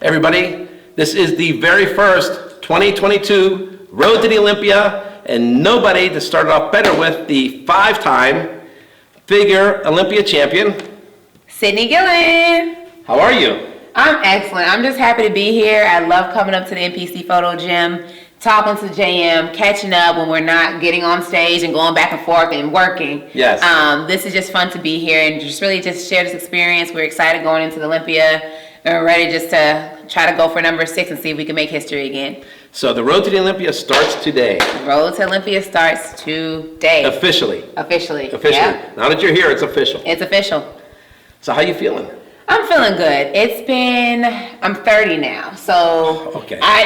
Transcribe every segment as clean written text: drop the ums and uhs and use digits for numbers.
Everybody, this is the very first 2022 Road to the Olympia, and nobody to start off better with the 5-time figure Olympia champion, Cyd Gillon. How are you? I'm excellent. I'm just happy to be here. I love coming up to the NPC photo gym, talking to JM, catching up when we're not getting on stage and going back and forth and working. Yes. This is just fun to be here and just really just share this experience. We're excited going into the Olympia. And we're ready just to try to go for number 6 and see if we can make history again. So the Road to the Olympia starts today. The Road to Olympia starts today. Officially. Officially. Yeah. Now that you're here, it's official. It's official. So how you feeling? I'm feeling good. I'm 30 now, so okay. I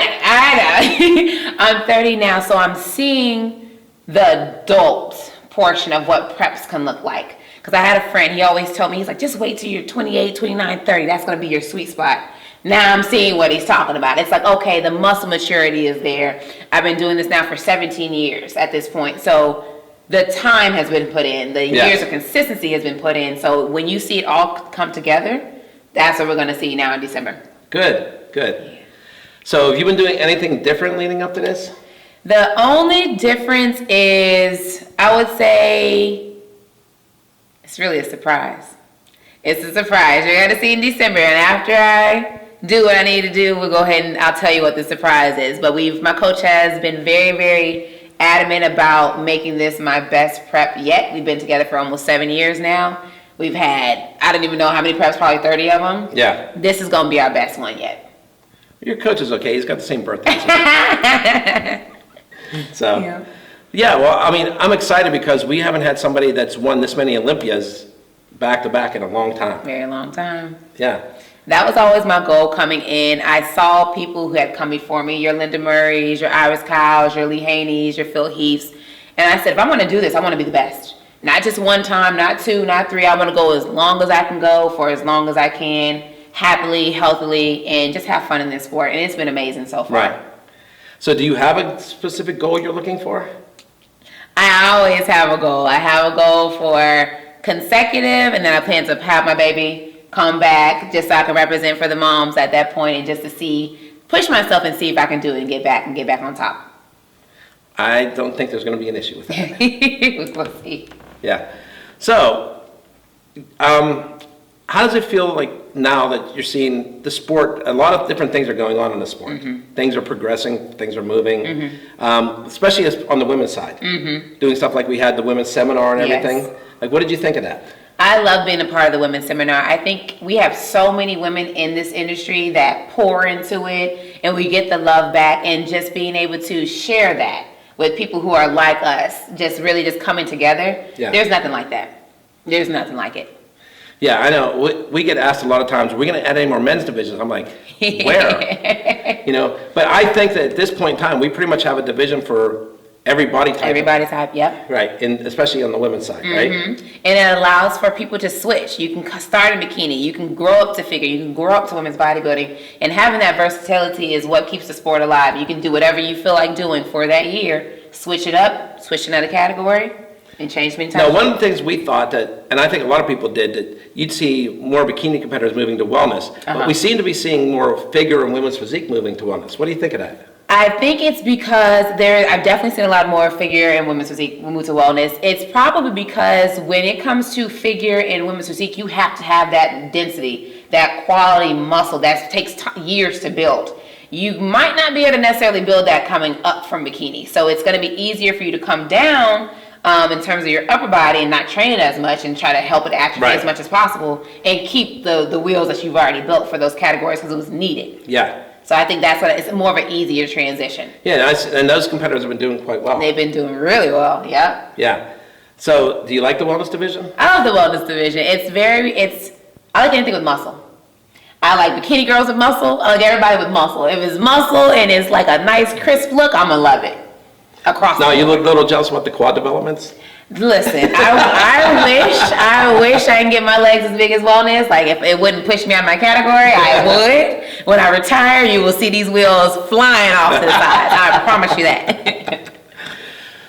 know. I'm 30 now, so I'm seeing the adult portion of what preps can look like. Because I had a friend, he always told me, he's like, just wait till you're 28, 29, 30. That's going to be your sweet spot. Now I'm seeing what he's talking about. It's like, okay, the muscle maturity is there. I've been doing this now for 17 years at this point. So the time has been put in. The years of consistency has been put in. So when you see it all come together, that's what we're going to see now in December. Good. Yeah. So have you been doing anything different leading up to this? The only difference is, I would say, it's really a surprise. It's a surprise. You're going to see in December. And after I do what I need to do, we'll go ahead and I'll tell you what the surprise is. But my coach has been very, very adamant about making this my best prep yet. We've been together for almost 7 years now. We've had, I don't even know how many preps, probably 30 of them. Yeah. This is going to be our best one yet. Your coach is okay. He's got the same birthday. So, yeah, well, I mean, I'm excited because we haven't had somebody that's won this many Olympias back to back in a long time. Very long time. Yeah. That was always my goal coming in. I saw people who had come before me, your Linda Murrays, your Iris Kyles, your Lee Haneys, your Phil Heaths. And I said, if I'm going to do this, I want to be the best. Not just one time, not 2, not 3. I want to go as long as I can go for as long as I can, happily, healthily, and just have fun in this sport. And it's been amazing so far. Right. So do you have a specific goal you're looking for? I always have a goal. I have a goal for consecutive, and then I plan to have my baby come back just so I can represent for the moms at that point and just to push myself and see if I can do it and get back on top. I don't think there's going to be an issue with that. We'll see. Yeah. So, how does it feel like now that you're seeing the sport? A lot of different things are going on in the sport. Mm-hmm. Things are progressing, things are moving, especially on the women's side. Mm-hmm. Doing stuff like we had the women's seminar and everything. Yes. Like, what did you think of that? I love being a part of the women's seminar. I think we have so many women in this industry that pour into it, and we get the love back, and just being able to share that with people who are like us, just really just coming together. Yeah. There's nothing like that. There's nothing like it. Yeah, I know. We get asked a lot of times, are we going to add any more men's divisions? I'm like, where? But I think that at this point in time, we pretty much have a division for every body type. Every body type, yep. Right, and especially on the women's side, right? And it allows for people to switch. You can start in bikini, you can grow up to figure, you can grow up to women's bodybuilding, and having that versatility is what keeps the sport alive. You can do whatever you feel like doing for that year, switch it up, switch another category, and change mentality. Now, one of the things we thought that, and I think a lot of people did, that you'd see more bikini competitors moving to wellness, but we seem to be seeing more figure and women's physique moving to wellness. What do you think of that? I think it's because I've definitely seen a lot more figure and women's physique move to wellness. It's probably because when it comes to figure and women's physique, you have to have that density, that quality muscle that takes years to build. You might not be able to necessarily build that coming up from bikini. So it's going to be easier for you to come down in terms of your upper body and not train it as much and try to help it atrophy as much as possible and keep the wheels that you've already built for those categories because it was needed. Yeah. So I think it's more of an easier transition. Yeah, and those competitors have been doing quite well. They've been doing really well, yeah. Yeah. So do you like the wellness division? I love the wellness division. I like anything with muscle. I like bikini girls with muscle. I like everybody with muscle. If it's muscle and it's like a nice crisp look, I'm going to love it. Across now, you look a little jealous about the quad developments? Listen, I wish I can get my legs as big as wellness. Like if it wouldn't push me out of my category, I would. When I retire, you will see these wheels flying off to the side. I promise you that.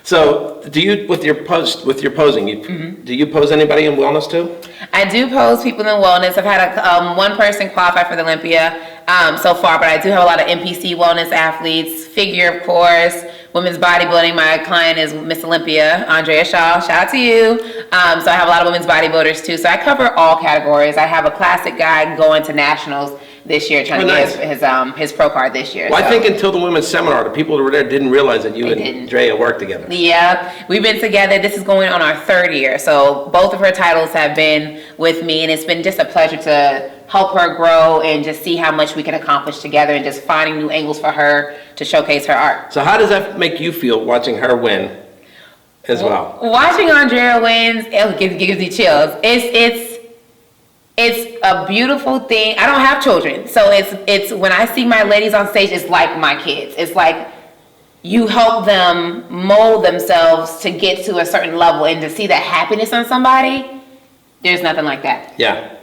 So, do you with your posing? Do you pose anybody in wellness too? I do pose people in wellness. I've had one person qualify for the Olympia so far, but I do have a lot of NPC wellness athletes, figure, of course, women's bodybuilding. My client is Miss Olympia, Andrea Shaw. Shout out to you. So I have a lot of women's bodybuilders too. So I cover all categories. I have a classic guy going to nationals this year, trying to get his pro card this year. Well, I think until the women's seminar, the people who were there didn't realize that you and Drea worked together. Yeah, we've been together. This is going on our 3rd year. So both of her titles have been with me, and it's been just a pleasure to help her grow and just see how much we can accomplish together and just finding new angles for her to showcase her art. So how does that make you feel watching her win as well? Watching Andrea wins, it gives me chills. It's a beautiful thing. I don't have children, so it's when I see my ladies on stage, it's like my kids. It's like you help them mold themselves to get to a certain level, and to see that happiness on somebody, there's nothing like that. Yeah.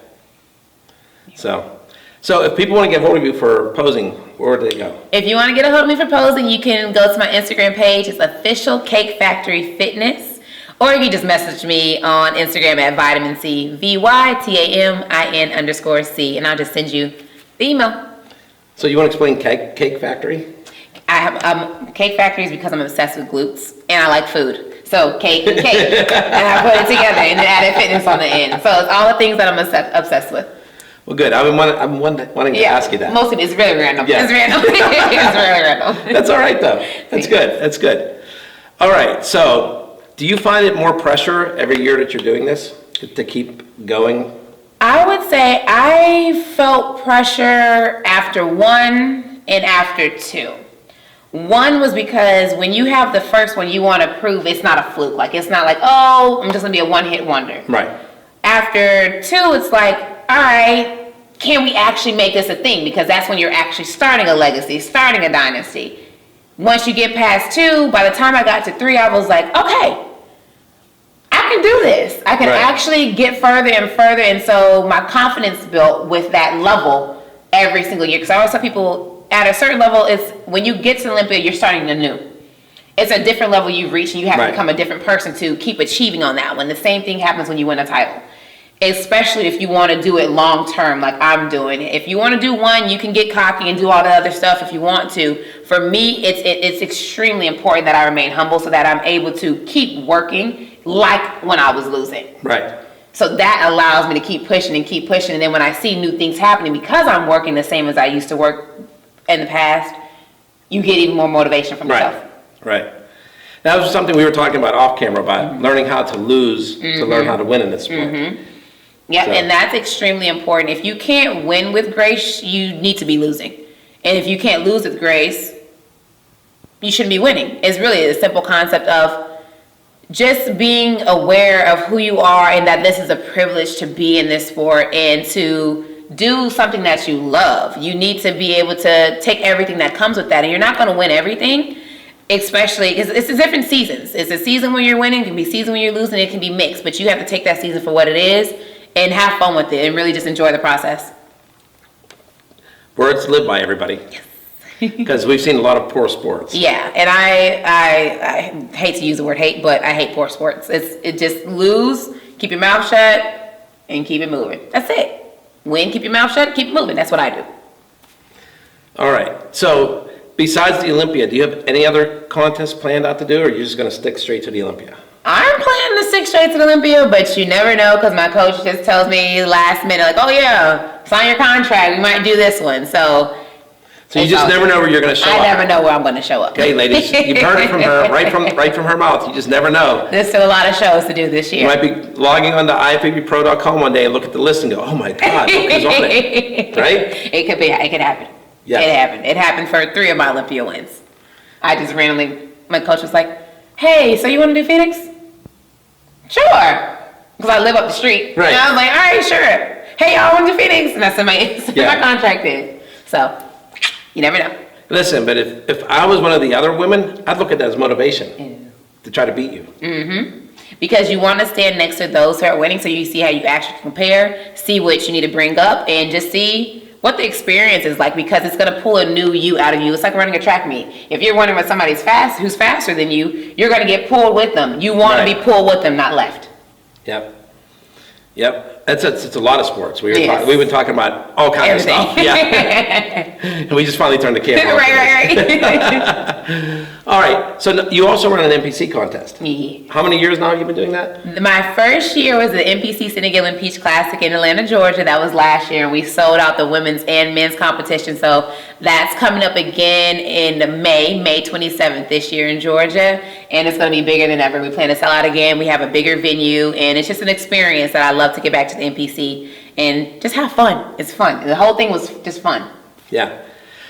So if people want to get hold of you for posing, where do they go? If you want to get a hold of me for posing, you can go to my Instagram page. It's Official Cake Factory Fitness. Or you can just message me on Instagram at Vitamin C, VYTAMIN_C, and I'll just send you the email. So you want to explain Cake Factory? I have Cake Factory is because I'm obsessed with glutes and I like food. So cake and cake, and I put it together and then added fitness on the end. So it's all the things that I'm obsessed with. Well, good. I'm wanting to ask you that. Most of it's really random. Yeah. It's random. It's really random. That's all right though. That's good. That's good. All right. So, do you find it more pressure every year that you're doing this to keep going? I would say I felt pressure after 1 and after 2. 1 was because when you have the first one, you want to prove it's not a fluke. Like, it's not like, oh, I'm just going to be a one-hit wonder. Right. After 2, it's like, all right, can we actually make this a thing? Because that's when you're actually starting a legacy, starting a dynasty. Once you get past 2, by the time I got to 3, I was like, okay, I can do this. I can actually get further and further. And so my confidence built with that level every single year. Because I always tell people, at a certain level, it's when you get to Olympia, you're starting anew. It's a different level you've reached, and you have to become a different person to keep achieving on that one. The same thing happens when you win a title. Especially if you want to do it long term, like I'm doing. If you want to do one, you can get cocky and do all the other stuff if you want to. For me, it's extremely important that I remain humble so that I'm able to keep working like when I was losing. Right. So that allows me to keep pushing. And then when I see new things happening, because I'm working the same as I used to work in the past, you get even more motivation from yourself. Right. That was something we were talking about off camera, about learning how to lose to learn how to win in this sport. Yeah, so. And that's extremely important. If you can't win with grace, you need to be losing. And if you can't lose with grace, you shouldn't be winning. It's really a simple concept of just being aware of who you are and that this is a privilege to be in this sport and to do something that you love. You need to be able to take everything that comes with that. And you're not going to win everything, especially because it's different seasons. It's a season when you're winning, it can be a season when you're losing, it can be mixed. But you have to take that season for what it is and have fun with it and really just enjoy the process. Words live by, everybody. Because we've seen a lot of poor sports. Yeah, and I hate to use the word hate, but I hate poor sports. It just lose, keep your mouth shut, and keep it moving. That's it. Win, keep your mouth shut, keep it moving. That's what I do. All right. So besides the Olympia, do you have any other contests planned out to do, or are you just going to stick straight to the Olympia? I'm planning to stick straight to the Olympia, but you never know because my coach just tells me last minute, like, oh yeah, sign your contract. We might do this one. So you just never know where you're going to show up. I never know where I'm going to show up. Okay, ladies, you've heard it from her, right from her mouth. You just never know. There's still a lot of shows to do this year. You might be logging on to IFBBpro.com one day and look at the list and go, oh my God, look who's on it. Right? It could happen. Yeah. It happened. It happened for 3 of my Olympia wins. I just randomly, my coach was like, hey, so you want to do Phoenix? Sure. Because I live up the street. Right. And I was like, all right, sure. Hey, y'all want to do Phoenix? And that's in my contract in. So, you never know. Listen, but if I was one of the other women, I'd look at that as motivation to try to beat you. Because you want to stand next to those who are winning so you see how you actually compare, see what you need to bring up, and just see what the experience is like, because it's going to pull a new you out of you. It's like running a track meet. If you're running with somebody who's faster than you, you're going to get pulled with them. You want to be pulled with them, not left. Yep. It's a lot of sports. We've Yes. been talking about all kinds of stuff. Yeah. And we just finally turned the camera on. Right. All right. So you also run an NPC contest. Yeah. How many years now have you been doing that? My first year was the NPC Cyd Gillon Peach Classic in Atlanta, Georgia. That was last year, and we sold out the women's and men's competition. So that's coming up again in May 27th this year in Georgia, and it's going to be bigger than ever. We plan to sell out again. We have a bigger venue, and it's just an experience that I love to get back to the NPC and just have fun. It's fun. The whole thing was just fun. Yeah.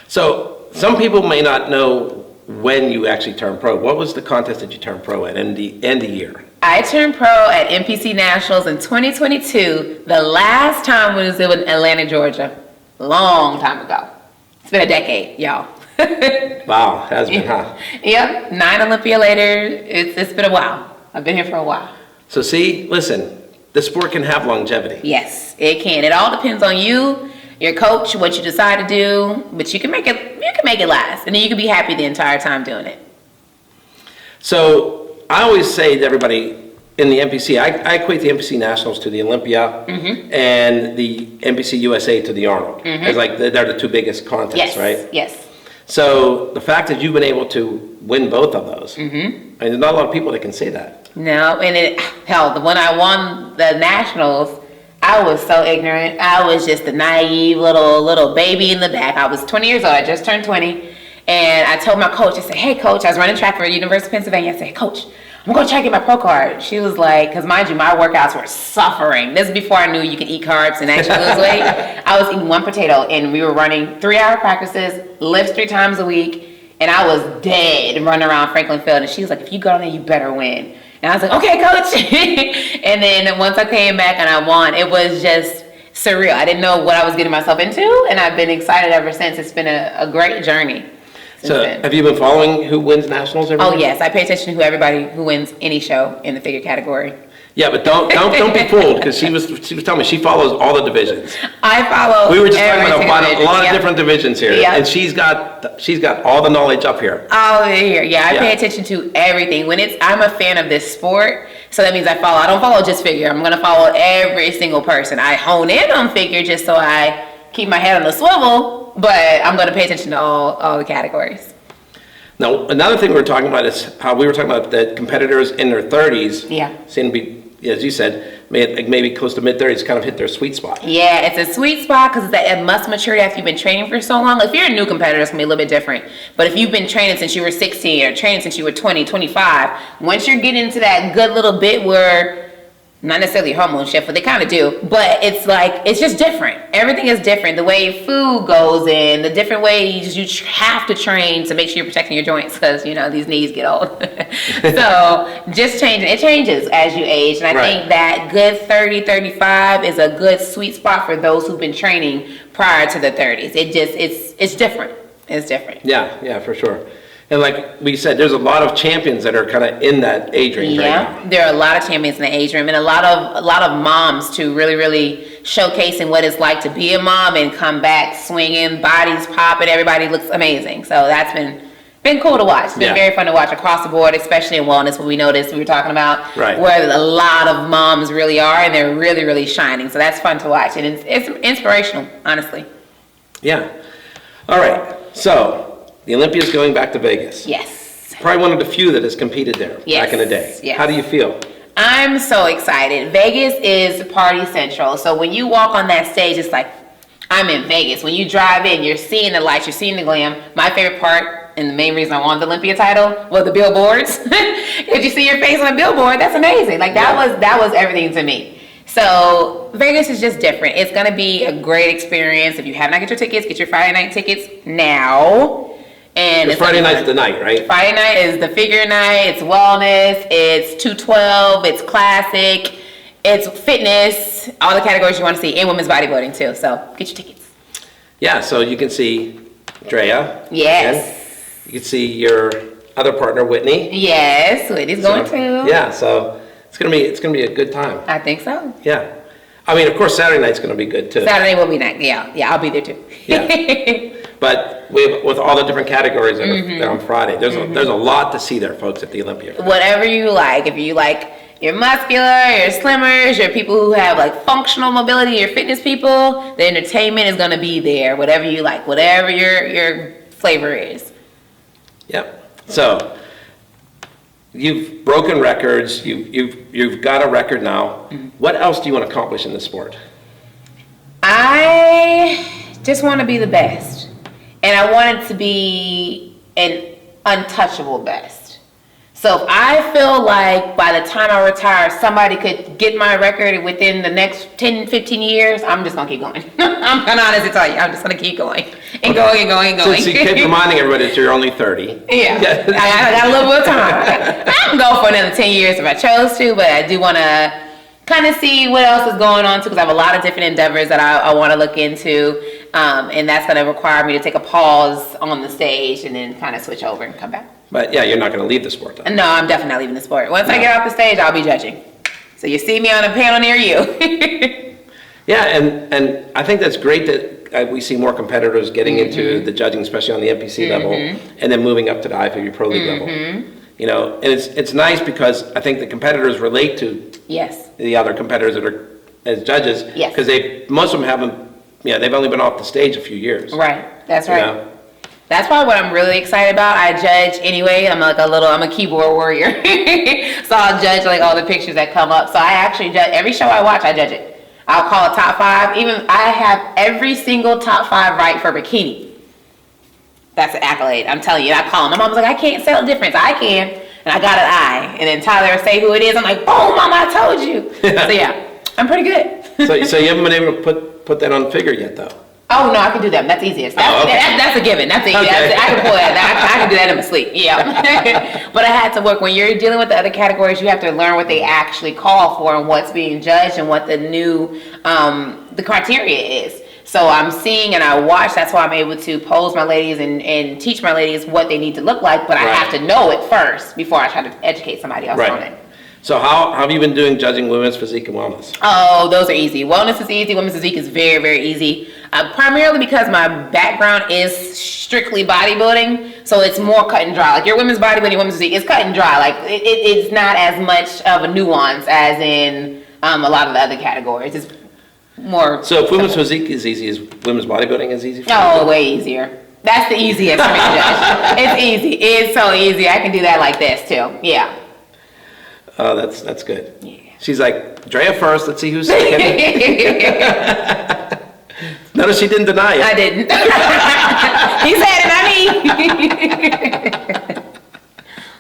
So some people may not know when you actually turned pro. What was the contest that you turned pro at and the year? I turned pro at NPC Nationals in 2022. The last time was in Atlanta, Georgia. Long time ago. It's been a decade, y'all. Wow, has been, huh? Yep, 9 Olympia later. It's been a while. I've been here for a while. So see, listen, the sport can have longevity. Yes, it can. It all depends on you, your coach, what you decide to do, but you can make it last, and then you can be happy the entire time doing it. So I always say to everybody in the NPC, I equate the NPC Nationals to the Olympia and the NPC USA to the Arnold. It's like they're the two biggest contests, Yes, right? yes. So the fact that you've been able to win both of those, I mean, there's not a lot of people that can say that. No, and when I won the Nationals, I was so ignorant. I was just a naive little baby in the back. I was 20 years old. I just turned 20. And I told my coach, I said, hey, coach, I was running track for University of Pennsylvania. I said, coach, I'm going to try to get my pro card. She was like, because mind you, my workouts were suffering. This is before I knew you could eat carbs and actually lose weight. I was eating one potato, and we were running 3-hour practices, lifts 3 times a week, and I was dead running around Franklin Field. And she was like, if you go down there, you better win. And I was like, okay, coach. And then once I came back and I won, it was just surreal. I didn't know what I was getting myself into, and I've been excited ever since. It's been a great journey. So have you been following who wins Nationals every year? Oh, yes. I pay attention to everybody who wins any show in the figure category. Yeah, but don't be fooled, because she was telling me she follows all the divisions. I follow. We were just talking about a lot of Yep. different divisions here, Yep. and she's got all the knowledge up here. Oh, here. Yeah, I Yeah. pay attention to everything. I'm a fan of this sport, so that means I don't follow just figure. I'm going to follow every single person. I hone in on figure just so I keep my head on the swivel, but I'm going to pay attention to all the categories. Now, another thing we were talking about is how we were talking about the competitors in their 30s. Yeah. Seem to be, as you said, maybe close to mid-30s, kind of hit their sweet spot. Yeah, it's a sweet spot because it's that muscle maturity after you've been training for so long. If you're a new competitor, it's going to be a little bit different. But if you've been training since you were 16 or training since you were 20, 25, once you're getting into that good little bit where, not necessarily hormone shift, but they kind of do, but it's like, it's just different. Everything is different. The way food goes in, the different ways you have to train to make sure you're protecting your joints because, these knees get old. So just changing, it changes as you age. And I think that good 30, 35 is a good sweet spot for those who've been training prior to the 30s. It's different. It's different. Yeah, for sure. And like we said, there's a lot of champions that are kind of in that age range right now. There are a lot of champions in the age room, and a lot of moms too, really showcasing what it's like to be a mom and come back swinging, bodies popping, everybody looks amazing. So that's been cool to watch. It's been very fun to watch across the board, especially in wellness, what we noticed we were talking about, where a lot of moms really are, and they're really shining. So that's fun to watch, and it's inspirational, honestly. Yeah. All right. So the Olympia is going back to Vegas. Yes. Probably one of the few that has competed there back in the day. Yes. How do you feel? I'm so excited. Vegas is party central. So when you walk on that stage, it's like, I'm in Vegas. When you drive in, you're seeing the lights, you're seeing the glam. My favorite part, and the main reason I won the Olympia title, was the billboards. If you see your face on a billboard, that's amazing. Like that was everything to me. So Vegas is just different. It's going to be a great experience. If you have not get your tickets, get your Friday night tickets now. And it's Friday night's the night, right? Friday night is the figure night. It's wellness. It's 212. It's classic. It's fitness. All the categories you want to see, and women's bodybuilding too. So get your tickets. Yeah. So you can see Drea. Yes. You can see your other partner, Whitney. Yes, Whitney's going too. Yeah. So it's gonna be a good time. I think so. Yeah. I mean, of course, Saturday night's going to be good too. Saturday will be nice. Yeah, I'll be there too. Yeah. But with all the different categories that are there on Friday, there's a lot to see there, folks, at the Olympia. Whatever you like. If you like your muscular, your slimmers, your people who have like functional mobility, your fitness people, the entertainment is going to be there. Whatever you like, whatever your flavor is. Yep. So you've broken records. You've got a record now. What else do you want to accomplish in the sport? I just want to be the best. And I want it to be an untouchable best. So if I feel like by the time I retire, somebody could get my record within the next 10, 15 years, I'm just going to keep going. I'm going to honestly tell you, I'm just going to keep going and going and going and going. So you keep reminding everybody that you're only 30. Yeah, I got a little bit of time. I can go for another 10 years if I chose to, but I do want to kind of see what else is going on too, because I have a lot of different endeavors that I want to look into, and that's going to require me to take a pause on the stage and then kind of switch over and come back. But yeah, you're not going to leave the sport though. No, I'm definitely not leaving the sport. Once I get off the stage, I'll be judging. So you see me on a panel near you. Yeah, and I think that's great that we see more competitors getting into the judging, especially on the NPC level, and then moving up to the IFBB Pro League level. You know, and it's nice because I think the competitors relate to the other competitors that are as judges, because most of them haven't, they've only been off the stage a few years. Right, that's right. You know? That's probably what I'm really excited about. I judge anyway. I'm a keyboard warrior. So I'll judge like all the pictures that come up. So I actually judge every show I watch, I judge it. I'll call a top 5. Even I have every single top 5 right for bikini. That's an accolade. I'm telling you, I call them. My mom's like, I can't tell the difference. I can. And I got an eye. And then Tyler will say who it is. I'm like, oh, Mama, I told you. So yeah, I'm pretty good. so you haven't been able to put that on figure yet, though? Oh, no, I can do that. That's easiest. That's a given. That's easy. Okay. I can pull that. I can do that in my sleep. Yeah. But I had to work. When you're dealing with the other categories, you have to learn what they actually call for and what's being judged and what the new, the criteria is. So I'm seeing and I watch. That's why I'm able to pose my ladies and teach my ladies what they need to look like. But I have to know it first before I try to educate somebody else on it. So how have you been doing judging women's physique and wellness? Oh, those are easy. Wellness is easy. Women's physique is very, very easy. Primarily because my background is strictly bodybuilding, so it's more cut and dry. Like your women's bodybuilding, women's physique, it's cut and dry. Like it's not as much of a nuance as in a lot of the other categories. It's more. So if women's physique is easy, is women's bodybuilding is easy for you? Oh, way easier. That's the easiest for me to judge. It's easy. It's so easy. I can do that like this too. Yeah. Oh, that's good. Yeah. She's like, Drea first, let's see who's second. Notice she didn't deny it. I didn't. He said it,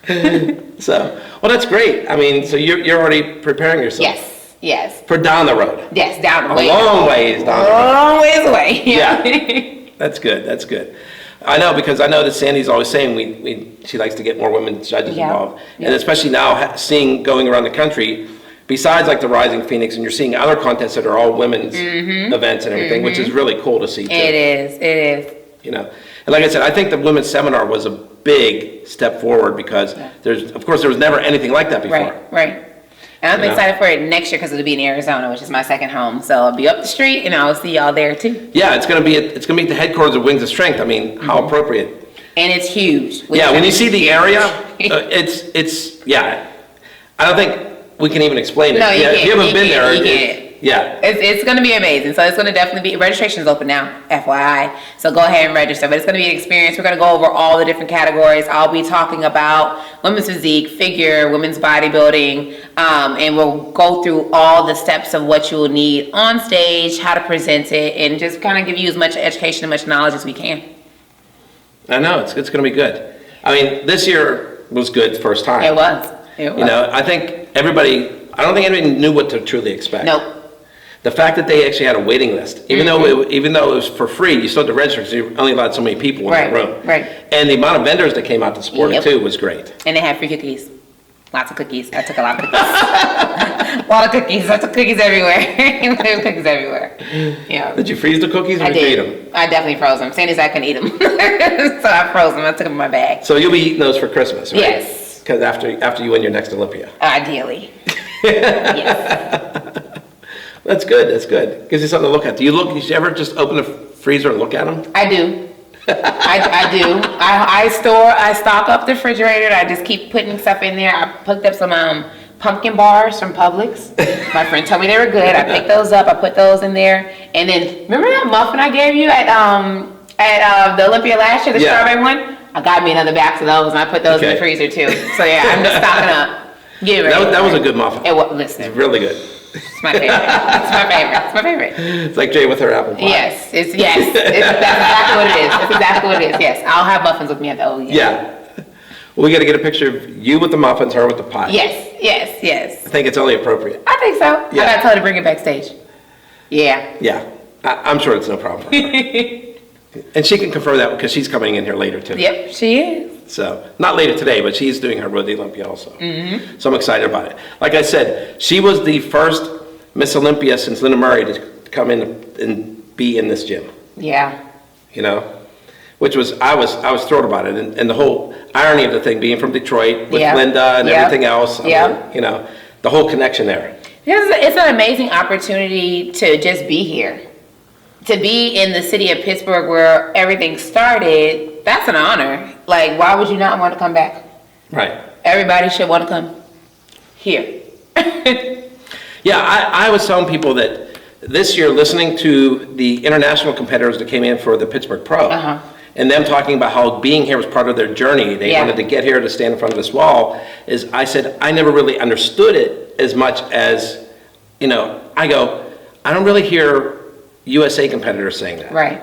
not me. So, well, that's great. I mean, so you're already preparing yourself. Yes. For down the road. Yes, down the way. A long ways down the road. Long ways away. Yeah. That's good. I know, because I know that Sandy's always saying she likes to get more women judges involved. And especially now seeing going around the country, besides like the Rising Phoenix, and you're seeing other contests that are all women's events and everything, which is really cool to see too. It is. You know, and like I said, I think the women's seminar was a big step forward because there was never anything like that before. Right. And I'm excited for it next year because it'll be in Arizona, which is my second home. So I'll be up the street and I'll see y'all there too. Yeah, it's gonna be at the headquarters of Wings of Strength. I mean, how appropriate. And it's huge. Yeah, when you see the area, it's I don't think we can even explain it. No, you can't. If you haven't been there, you can't. Yeah. It's going to be amazing. So it's going to definitely be, registration's open now, FYI. So go ahead and register. But it's going to be an experience. We're going to go over all the different categories. I'll be talking about women's physique, figure, women's bodybuilding, and we'll go through all the steps of what you will need on stage, how to present it, and just kind of give you as much education and much knowledge as we can. I know, it's going to be good. I mean, this year was good first time. It was. You know, I think I don't think anybody knew what to truly expect. Nope. The fact that they actually had a waiting list, even though it was for free, you still had to register because you only allowed so many people in that room. Right. And the amount of vendors that came out to support it too was great. And they had free cookies. Lots of cookies. I took a lot of cookies. A lot of cookies. I took cookies everywhere. There were cookies everywhere. Yeah. Did you freeze the cookies or I did you eat did. them? I definitely froze them. Sandy said I couldn't eat them. So I froze them. I took them in my bag. So you'll be eating those for Christmas, right? Yes. Because after you win your next Olympia. Ideally. Yes. That's good. That's good. Gives you something to look at. Do you ever just open the freezer and look at them? I do. I do. I stock up the refrigerator. I just keep putting stuff in there. I picked up some pumpkin bars from Publix. My friend told me they were good. I picked those up. I put those in there. And then remember that muffin I gave you at the Olympia last year, the strawberry one? I got me another box of those and I put those in the freezer too. So yeah, I'm just stocking up. Get ready. That was a good muffin. Listen. It's really good. It's my favorite. It's my favorite. It's my favorite. It's like Jay with her apple pie. Yes. That's exactly what it is. That's exactly what it is. Yes. I'll have muffins with me at the OEM. Yeah. Well, we got to get a picture of you with the muffins, her with the pie. Yes. I think it's only appropriate. I think so. Yeah. I got to tell her to bring it backstage. Yeah. Yeah. I'm sure it's no problem for her. And she can confirm that because she's coming in here later too. Yep, she is. So, not later today, but she's doing her Road to Olympia also. Mm-hmm. So I'm excited about it. Like I said, she was the first Miss Olympia since Linda Murray to come in and be in this gym. Yeah. You know, which was, I was thrilled about it. And the whole irony of the thing being from Detroit with Linda and everything else. You know, the whole connection there. It's an amazing opportunity to just be here. To be in the city of Pittsburgh where everything started, that's an honor. Like, why would you not want to come back? Right. Everybody should want to come here. Yeah, I was telling people that this year, listening to the international competitors that came in for the Pittsburgh Pro, and them talking about how being here was part of their journey, they wanted to get here to stand in front of this wall, is I said, I never really understood it as much as, you know, I don't really hear USA competitors saying that. Right.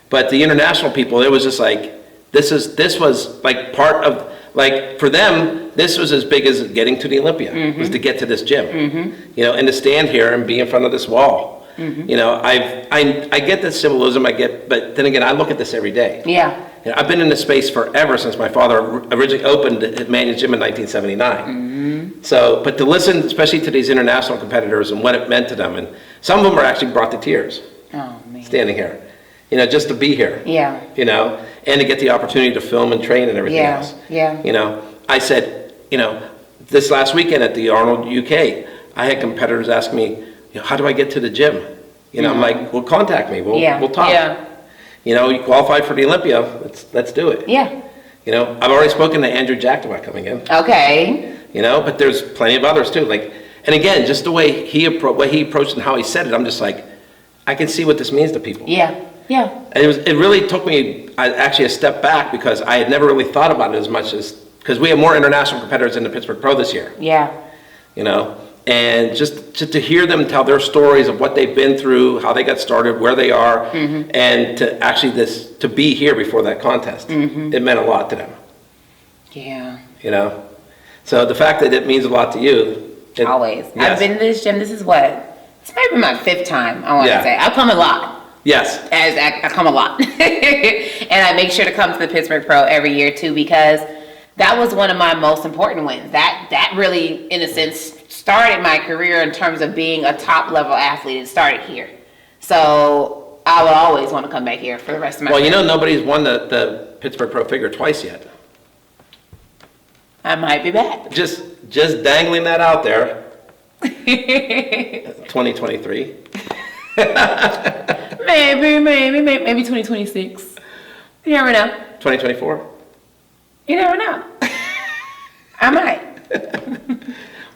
But the international people, it was just like, this was like part of, like, for them, this was as big as getting to the Olympia, was to get to this gym, you know, and to stand here and be in front of this wall. You know, I get the symbolism, but then again, I look at this every day. Yeah. You know, I've been in this space forever since my father originally opened at Manion Gym in 1979. So, but to listen, especially to these international competitors and what it meant to them, and some of them are actually brought to tears. Oh, man. Standing here, you know, just to be here. Yeah. You know, and to get the opportunity to film and train and everything else. Yeah. You know, I said, you know, this last weekend at the Arnold UK, I had competitors ask me, you know, how do I get to the gym? You know, I'm like, well, contact me. We'll talk. Yeah. You know, you qualified for the Olympia. Let's do it. Yeah. You know, I've already spoken to Andrew Jack about coming in. Okay. You know, but there's plenty of others too. Like, and again, just the way he approached and how he said it, I'm just like, I can see what this means to people. Yeah. Yeah. And it really took me actually a step back because I had never really thought about it as much as, because we have more international competitors in the Pittsburgh Pro this year. Yeah. You know, and just to hear them tell their stories of what they've been through, how they got started, where they are, and to actually to be here before that contest, it meant a lot to them. Yeah. You know, so the fact that it means a lot to you. Always. Yes. I've been to this gym. This is it's maybe my 5th time, I want to say. I've come a lot. Yes. I come a lot. And I make sure to come to the Pittsburgh Pro every year too, because that was one of my most important wins. That really, in a sense, started my career in terms of being a top level athlete. It started here. So I would always want to come back here for the rest of my career. Well, you know, nobody's won the Pittsburgh Pro figure twice yet. I might be back. Just dangling that out there. 2023. Maybe 2026. You never know. 2024. You never know. I might.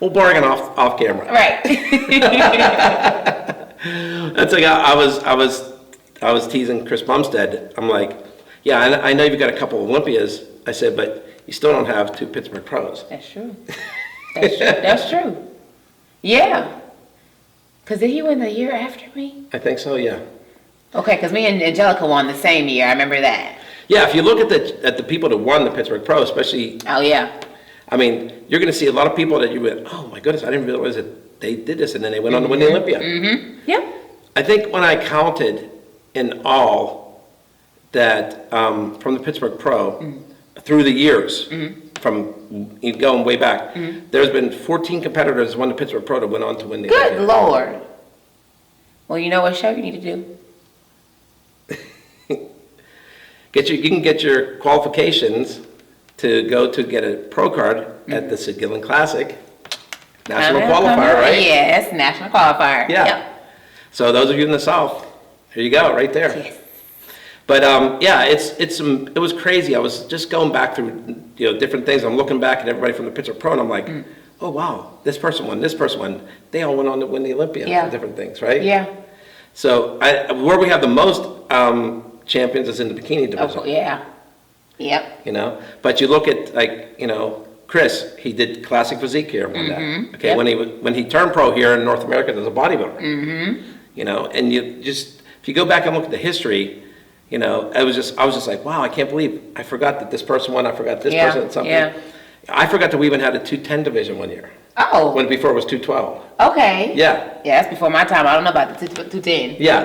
We'll bargain off camera. Right. That's like I was teasing Chris Bumstead. I'm like, yeah, I know you've got a couple of Olympias. I said, but you still don't have 2 Pittsburgh Pros. That's true. That's true. Yeah. Because did he win the year after me? I think so, yeah. Okay, because me and Angelica won the same year. I remember that. Yeah, if you look at the people that won the Pittsburgh Pro, especially. Oh, yeah. I mean, you're going to see a lot of people that you went, oh my goodness, I didn't realize that they did this, and then they went on to win the Olympia. Yep. I think when I counted in all that from the Pittsburgh Pro through the years, from going way back, there's been 14 competitors who won the Pittsburgh Pro to went on to win the Olympia. Good Lord. Well, you know what show you need to do? You can get your qualifications to go to get a pro card at the Cyd Gillon Classic. National qualifier, right? Yes, national qualifier. Yeah. Yep. So those of you in the South, here you go, right there. Yes. But yeah, it was crazy. I was just going back through different things. I'm looking back at everybody from the Pittsburgh Pro, and I'm like, oh wow, this person won, this person won. They all went on to win the Olympia and different things, right? Yeah. So where we have the most champions is in the bikini division. Oh, yeah. Yep. But you look at Chris, he did classic physique here one day. Okay, when he turned pro here in North America as a bodybuilder. And you just, if you go back and look at the history, I was just like, wow, I can't believe I forgot that this person won. I forgot this person did something. Yeah. I forgot that we even had a 210 division one year. Oh. When before it was 212. Okay. Yeah. Yeah, that's before my time. I don't know about the 210. Yeah,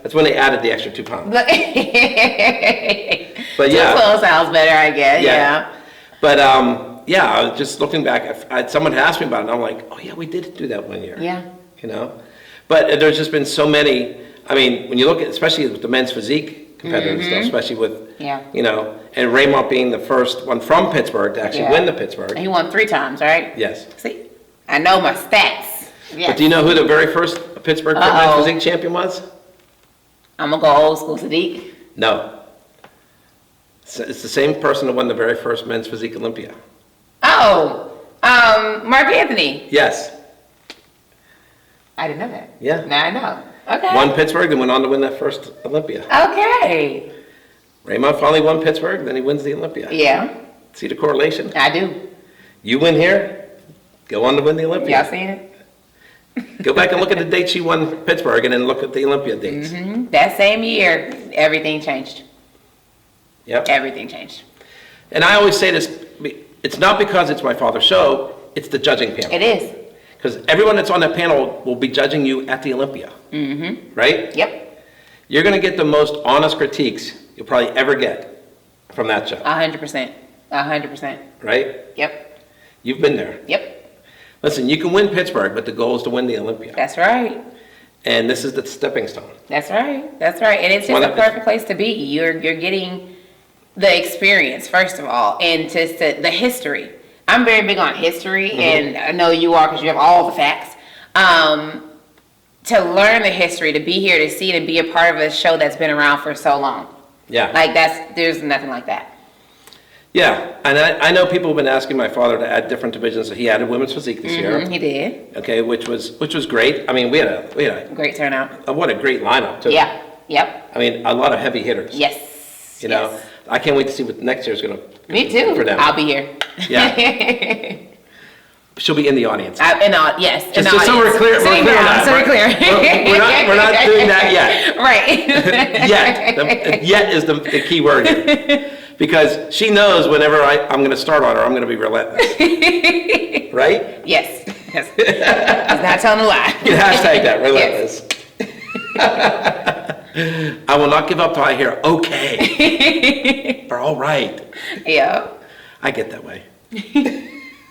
that's when they added the extra 2 pounds. But yeah. 212 sounds better, I guess. Yeah. But yeah, I was just looking back. Someone asked me about it, and I'm like, oh yeah, we did do that one year. Yeah. But there's just been so many. I mean, when you look at, especially with the men's physique competitive stuff, especially with, and Raymond being the first one from Pittsburgh to actually win the Pittsburgh. And he won 3 times, right? Yes. See, I know my stats. Yes. But do you know who the very first Pittsburgh men's physique champion was? I'm gonna go old school, Sadiq. No. It's the same person that won the very first men's physique Olympia. Oh, Mark Anthony. Yes. I didn't know that. Yeah. Now I know. Okay. Won Pittsburgh, then went on to win that first Olympia. Okay. Raymond finally won Pittsburgh, then he wins the Olympia. Yeah. See the correlation? I do. You win here, go on to win the Olympia. Y'all seen it? Go back and look at the dates she won Pittsburgh and then look at the Olympia dates. That same year, everything changed. Yep. Everything changed. And I always say this, it's not because it's my father's show, it's the judging panel. It is. Because everyone that's on that panel will be judging you at the Olympia. Right? Yep. You're going to get the most honest critiques you'll probably ever get from that show. 100%. 100%. Right? Yep. You've been there. Yep. Listen, you can win Pittsburgh, but the goal is to win the Olympia. That's right. And this is the stepping stone. That's right. That's right. And it's just a perfect place to be. You're getting the experience, first of all, and just the history. I'm very big on history, and I know you are because you have all the facts. To learn the history, to be here, to see it, and be a part of a show that's been around for so long. Yeah. Like there's nothing like that. Yeah, and I know people have been asking my father to add different divisions. So he added women's physique this year. He did. Okay, which was great. I mean, we had a Great turnout. what a great lineup too. Yeah. Yep. I mean, a lot of heavy hitters. Yes. You know, I can't wait to see what next year's going to. Me too. For them. I'll be here. Yeah. She'll be in the audience. Yes. Just so we're clear. We're clear on that. So we're clear. We're not doing that yet. Right. Yet. Yet is the key word here. Because she knows whenever I'm going to start on her, I'm going to be relentless. Right? Yes. He's not telling a lie. You can hashtag that, relentless. I will not give up till I hear okay. Or all right. Yeah. I get that way.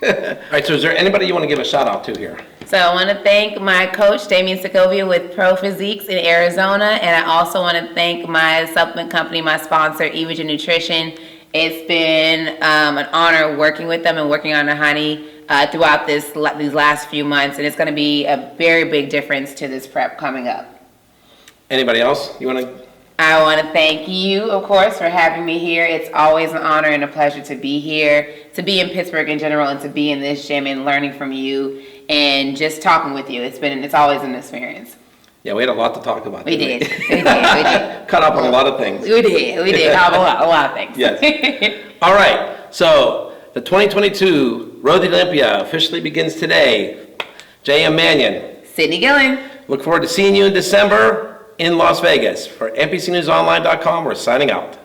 All right, so is there anybody you want to give a shout out to here? So I want to thank my coach, Damian Segovia with Pro Physiques in Arizona. And I also want to thank my supplement company, my sponsor, Evogen Nutrition. It's been an honor working with them and working on the honey throughout these last few months. And it's going to be a very big difference to this prep coming up. Anybody else you want to? I want to thank you, of course, for having me here. It's always an honor and a pleasure to be here, to be in Pittsburgh in general, and to be in this gym and learning from you and just talking with you. It's always an experience. Yeah, we had a lot to talk about. We did. Cut up on a lot of things. We did. A lot of things. Yes. All right. So the 2022 Road to Olympia officially begins today. J.M. Manion. Cyd Gillon. Look forward to seeing you in December in Las Vegas. For NPCNewsOnline.com, we're signing out.